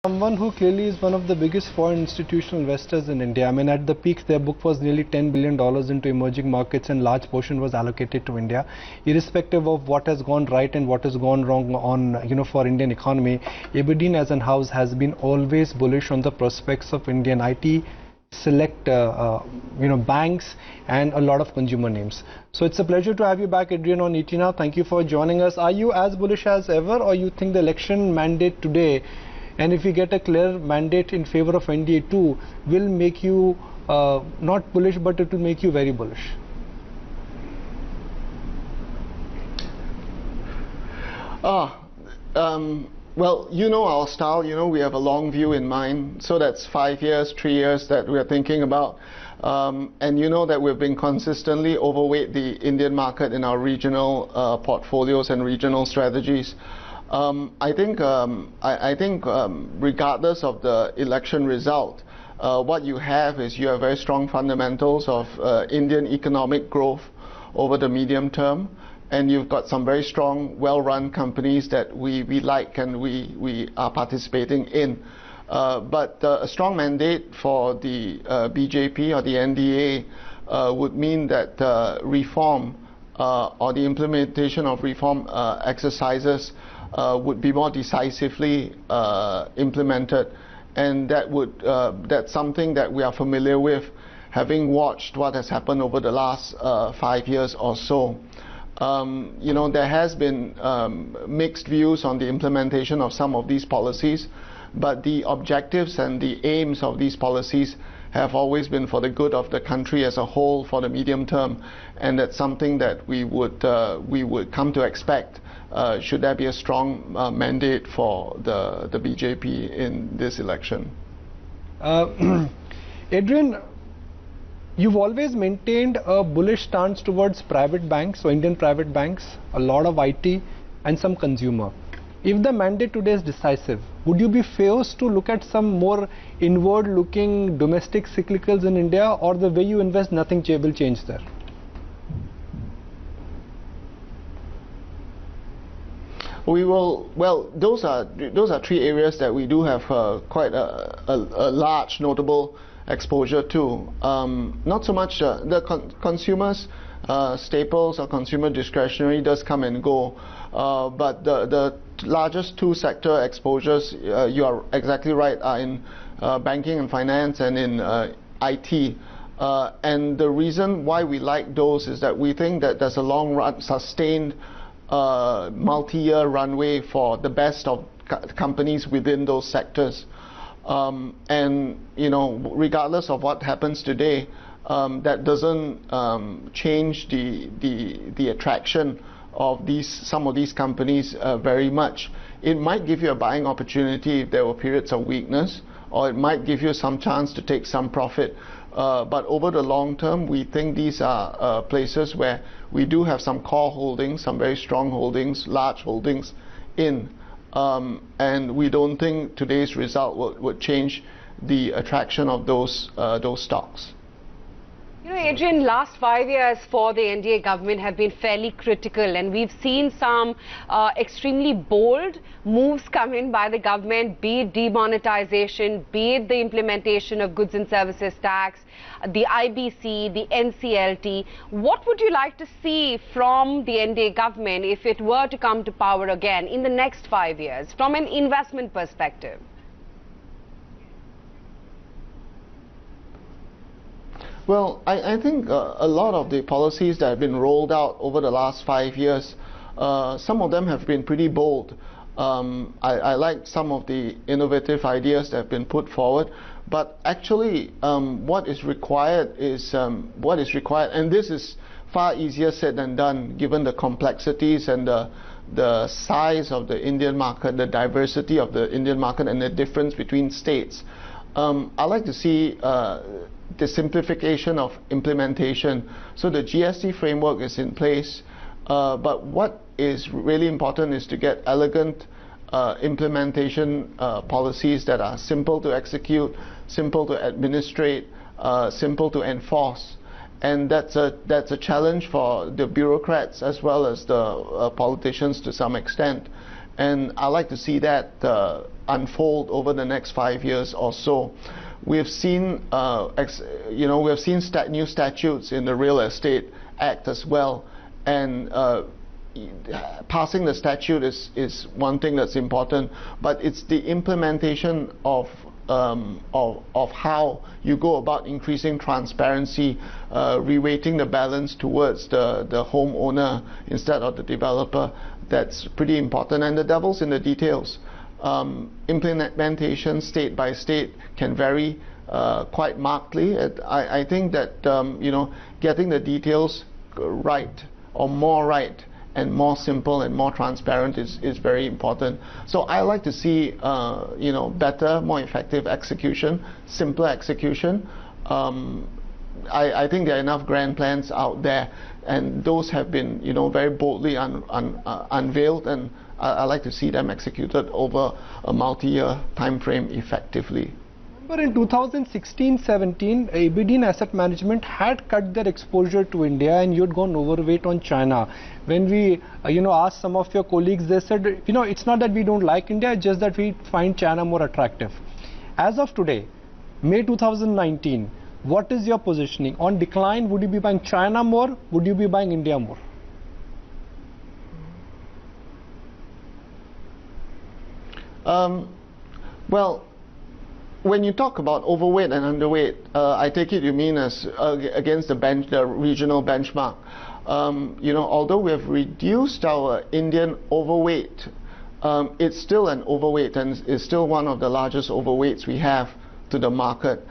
Someone who clearly is one of the biggest foreign institutional investors in India. I mean, at the peak, their book was nearly $10 billion into emerging markets, and large portion was allocated to India. Irrespective of what has gone right and what has gone wrong on, for Indian economy, Aberdeen as an house has been always bullish on the prospects of Indian IT, select banks and a lot of consumer names. So it's a pleasure to have you back, Adrian, on ET Now. Thank you for joining us. Are you as bullish as ever, or you think the election mandate today, and if we get a clear mandate in favor of NDA 2, will make you not bullish, but it will make you very bullish? Well, you know our style, we have a long view in mind. So that's 5 years, 3 years that we're thinking about. And you know that we've been consistently overweight the Indian market in our regional portfolios and regional strategies. I think regardless of the election result, what you have very strong fundamentals of Indian economic growth over the medium term, and you've got some very strong, well-run companies that we like and we are participating in. But a strong mandate for the BJP or the NDA would mean that reform or the implementation of reform exercises would be more decisively implemented, and that's something that we are familiar with, having watched what has happened over the last 5 years or so. There has been mixed views on the implementation of some of these policies, but the objectives and the aims of these policies have always been for the good of the country as a whole for the medium term, and that's something that we would come to expect should there be a strong mandate for the BJP in this election. Adrian, you've always maintained a bullish stance towards private banks, so Indian private banks, a lot of IT and some consumer. If the mandate today is decisive, would you be forced to look at some more inward-looking domestic cyclicals in India, or the way you invest, nothing will change there? We will. Well, those are three areas that we do have quite a large, notable exposure to. Not so much the consumers staples or consumer discretionary does come and go, but the largest two sector exposures, you are exactly right, are in banking and finance and in IT. And the reason why we like those is that we think that there's a long run, sustained multi-year runway for the best of companies within those sectors. And regardless of what happens today, that doesn't change the attraction of some of these companies very much. It might give you a buying opportunity if there were periods of weakness, or it might give you some chance to take some profit. But over the long term, we think these are places where we do have some core holdings, some very strong holdings, large holdings in. And we don't think today's result would change the attraction of those stocks. Adrian, last 5 years for the NDA government have been fairly critical, and we've seen some extremely bold moves come in by the government, be it demonetization, be it the implementation of goods and services tax, the IBC, the NCLT. What would you like to see from the NDA government if it were to come to power again in the next 5 years from an investment perspective? Well, I think a lot of the policies that have been rolled out over the last 5 years, some of them have been pretty bold. I like some of the innovative ideas that have been put forward, but actually what is required, and this is far easier said than done given the complexities and the size of the Indian market, the diversity of the Indian market, and the difference between states. I like to see the simplification of implementation. So the GST framework is in place, but what is really important is to get elegant implementation policies that are simple to execute, simple to administrate, simple to enforce. And that's a challenge for the bureaucrats as well as the politicians to some extent. And I like to see that unfold over the next 5 years or so. We've seen, we've seen new statutes in the Real Estate Act as well, and passing the statute is one thing that's important, but it's the implementation of how you go about increasing transparency, reweighting the balance towards the homeowner instead of the developer. That's pretty important, and the devil's in the details. Implementation state by state can vary quite markedly. I think that getting the details right, or more right, and more simple and more transparent is very important. So I like to see better, more effective execution, simpler execution. I think there are enough grand plans out there, and those have been very boldly unveiled, and I like to see them executed over a multi-year time frame effectively. But in 2016-17, Aberdeen Asset Management had cut their exposure to India, and you'd gone overweight on China. When we asked some of your colleagues, they said, it's not that we don't like India, it's just that we find China more attractive. As of today, May 2019, what is your positioning? On decline, would you be buying China more? Would you be buying India more? Well, when you talk about overweight and underweight, I take it you mean as against the regional benchmark. Although we have reduced our Indian overweight, it's still an overweight, and is still one of the largest overweights we have to the market.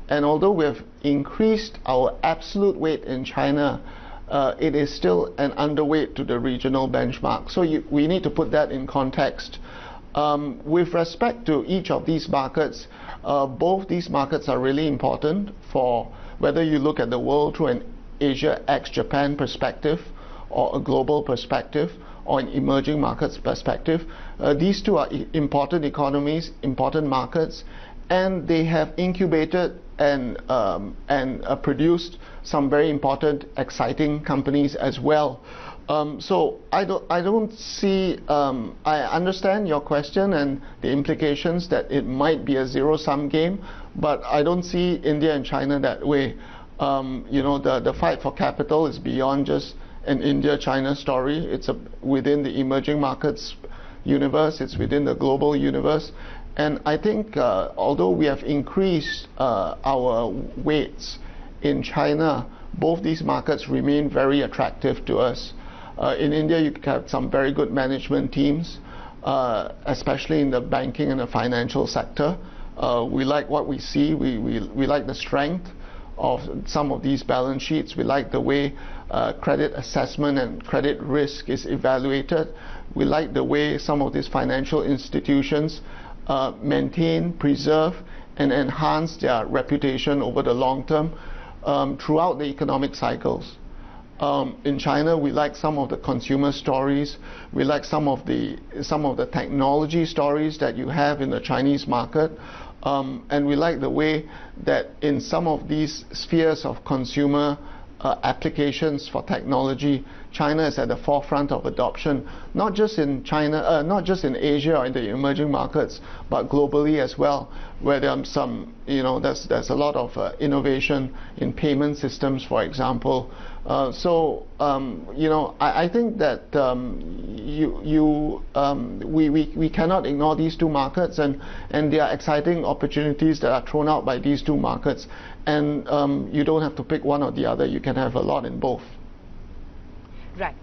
And although we have increased our absolute weight in China, it is still an underweight to the regional benchmark. So we need to put that in context. With respect to each of these markets, both these markets are really important for whether you look at the world through an Asia ex-Japan perspective, or a global perspective, or an emerging markets perspective. These two are important economies, important markets, and they have incubated and produced some very important, exciting companies as well. So I don't see. I understand your question and the implications that it might be a zero-sum game, but I don't see India and China that way. The fight for capital is beyond just an India-China story. It's within the emerging markets universe. It's within the global universe. And I think although we have increased our weights in China, both these markets remain very attractive to us. In India, you have some very good management teams, especially in the banking and the financial sector. We like what we see. We like the strength of some of these balance sheets. We like the way credit assessment and credit risk is evaluated. We like the way some of these financial institutions maintain, preserve, and enhance their reputation over the long term throughout the economic cycles. In China, we like some of the consumer stories. We like some of the technology stories that you have in the Chinese market, and we like the way that in some of these spheres of consumer applications for technology, China is at the forefront of adoption, not just in China, not just in Asia or in the emerging markets, but globally as well, where there's a lot of innovation in payment systems, for example. I think that we cannot ignore these two markets, and there are exciting opportunities that are thrown out by these two markets, and you don't have to pick one or the other. You can have a lot in both. Right.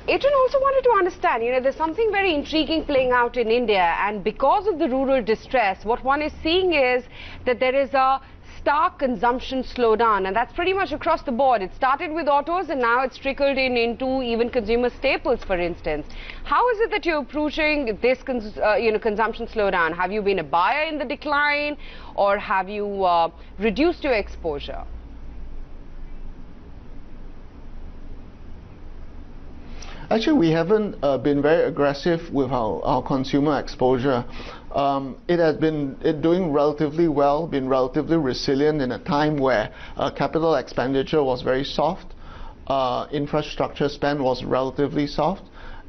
Adrian also wanted to understand, there's something very intriguing playing out in India, and because of the rural distress, what one is seeing is that there is a stark consumption slowdown, and that's pretty much across the board. It started with autos, and now it's trickled into even consumer staples, for instance. How is it that you're approaching this consumption slowdown? Have you been a buyer in the decline, or have you reduced your exposure? Actually, we haven't been very aggressive with our consumer exposure. It has been doing relatively well, been relatively resilient in a time where capital expenditure was very soft, infrastructure spend was relatively soft,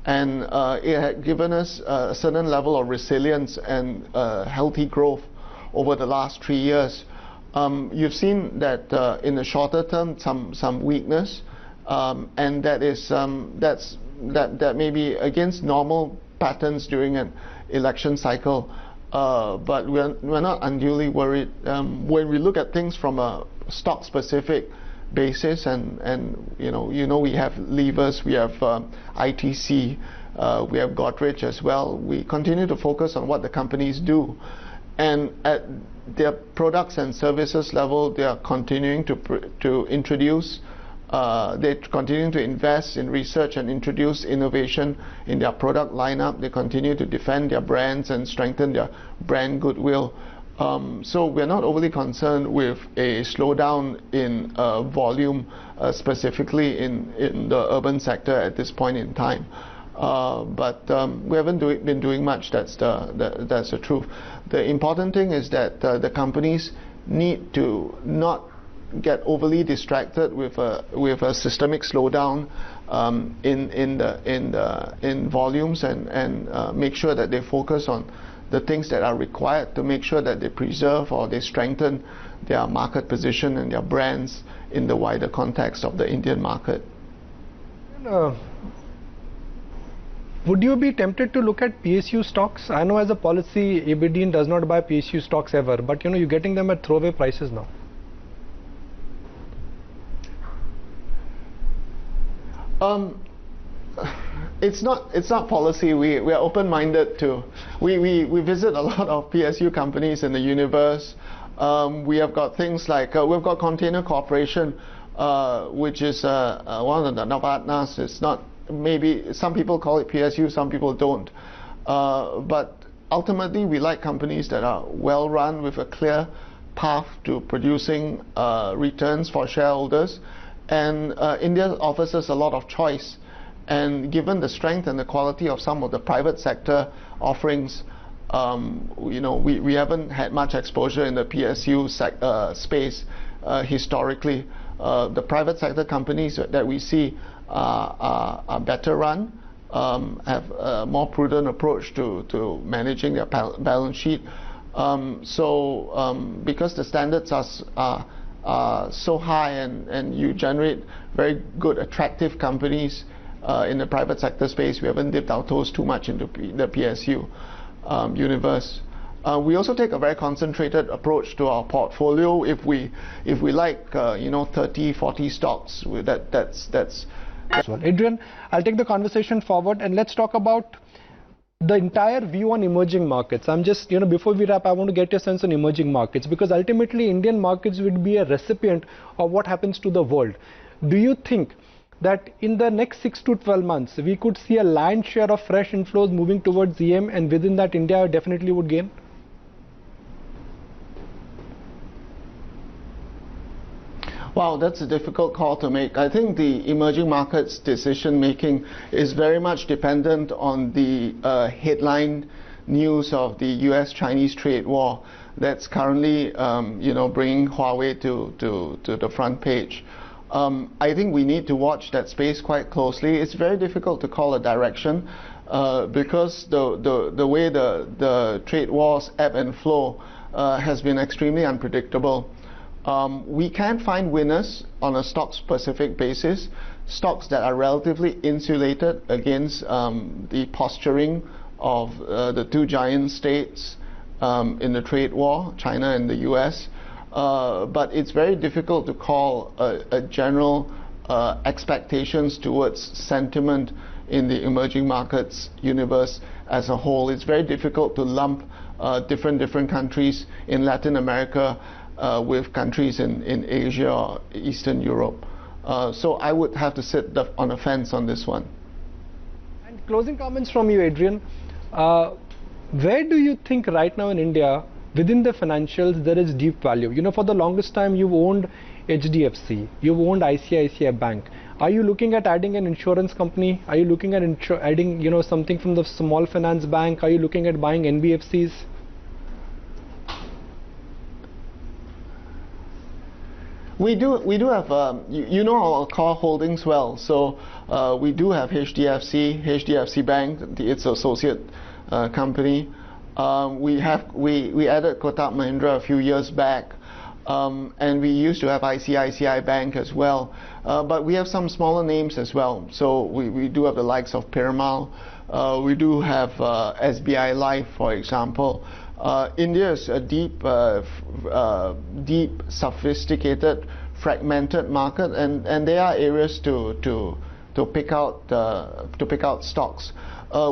and it had given us a certain level of resilience and healthy growth over the last 3 years. You've seen that in the shorter term some weakness, and that may be against normal patterns during an election cycle, but we're not unduly worried. When we look at things from a stock specific basis, and you know we have levers, we have ITC, we have Godrej as well. We continue to focus on what the companies do, and at their products and services level, they are continuing to introduce. They're continuing to invest in research and introduce innovation in their product lineup. They continue to defend their brands and strengthen their brand goodwill. So we're not overly concerned with a slowdown in volume, specifically in the urban sector at this point in time. But we haven't been doing much. That's the truth. The important thing is that the companies need to not get overly distracted with a systemic slowdown in volumes, and make sure that they focus on the things that are required to make sure that they preserve or they strengthen their market position and their brands in the wider context of the Indian market. Would you be tempted to look at PSU stocks? I know as a policy, Aberdeen does not buy PSU stocks ever, but you're getting them at throwaway prices now. It's not policy. We are open-minded to. We visit a lot of PSU companies in the universe. We have got things like we've got Container Corporation, which is one of the Navatnas. It's not, maybe some people call it PSU, some people don't. But ultimately, we like companies that are well run with a clear path to producing returns for shareholders. And India offers us a lot of choice. And given the strength and the quality of some of the private sector offerings, we haven't had much exposure in the PSU space historically. The private sector companies that we see are better run, have a more prudent approach to managing their balance sheet. Because the standards are so high, and you generate very good, attractive companies in the private sector space, we haven't dipped our toes too much into the PSU universe. We also take a very concentrated approach to our portfolio. If we like 30, 40 stocks, that's well. Adrian, I'll take the conversation forward, and let's talk about the entire view on emerging markets. I'm just, before we wrap, I want to get your sense on emerging markets, because ultimately Indian markets would be a recipient of what happens to the world. Do you think that in the next 6 to 12 months, we could see a lion's share of fresh inflows moving towards EM, and within that India definitely would gain? Wow, that's a difficult call to make. I think the emerging markets decision making is very much dependent on the headline news of the US-Chinese trade war that's currently bringing Huawei to the front page. I think we need to watch that space quite closely. It's very difficult to call a direction because the way the trade wars ebb and flow has been extremely unpredictable. We can find winners on a stock-specific basis, stocks that are relatively insulated against the posturing of the two giant states in the trade war, China and the US. But it's very difficult to call a general expectations towards sentiment in the emerging markets universe as a whole. It's very difficult to lump different countries in Latin America with countries in Asia or Eastern Europe. So I would have to sit on a fence on this one. And closing comments from you, Adrian. Where do you think right now in India, within the financials, there is deep value? For the longest time you've owned HDFC, you've owned ICICI Bank. Are you looking at adding an insurance company? Are you looking at adding something from the small finance bank? Are you looking at buying NBFCs? We do have, you know our core holdings well, so we do have HDFC Bank, its associate company. We added Kotak Mahindra a few years back, and we used to have ICICI Bank as well. But we have some smaller names as well. So we do have the likes of Piramal. We do have SBI Life, for example. India is a deep, sophisticated, fragmented market, and there are areas to pick out stocks.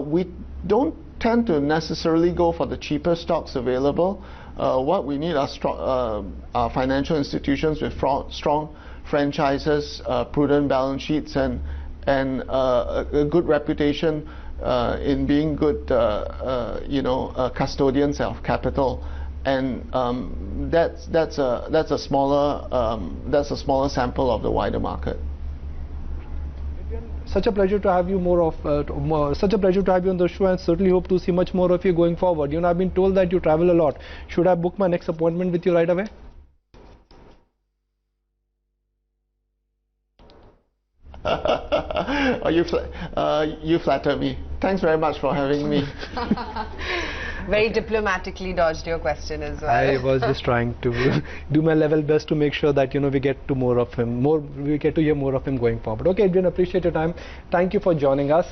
We don't tend to necessarily go for the cheaper stocks available. What we need are financial institutions with strong franchises, prudent balance sheets, and a good reputation in being good, custodians of capital, and that's a smaller sample of the wider market. Such a pleasure to have you such a pleasure to have you on the show, and certainly hope to see much more of you going forward. You know, I've been told that you travel a lot. Should I book my next appointment with you right away? Oh, you flatter me. Thanks very much for having me. Very diplomatically dodged your question as well. I was just trying to do my level best to make sure that, you know, we get to more of him, we get to hear more of him going forward. Okay, Adrian, appreciate your time. Thank you for joining us.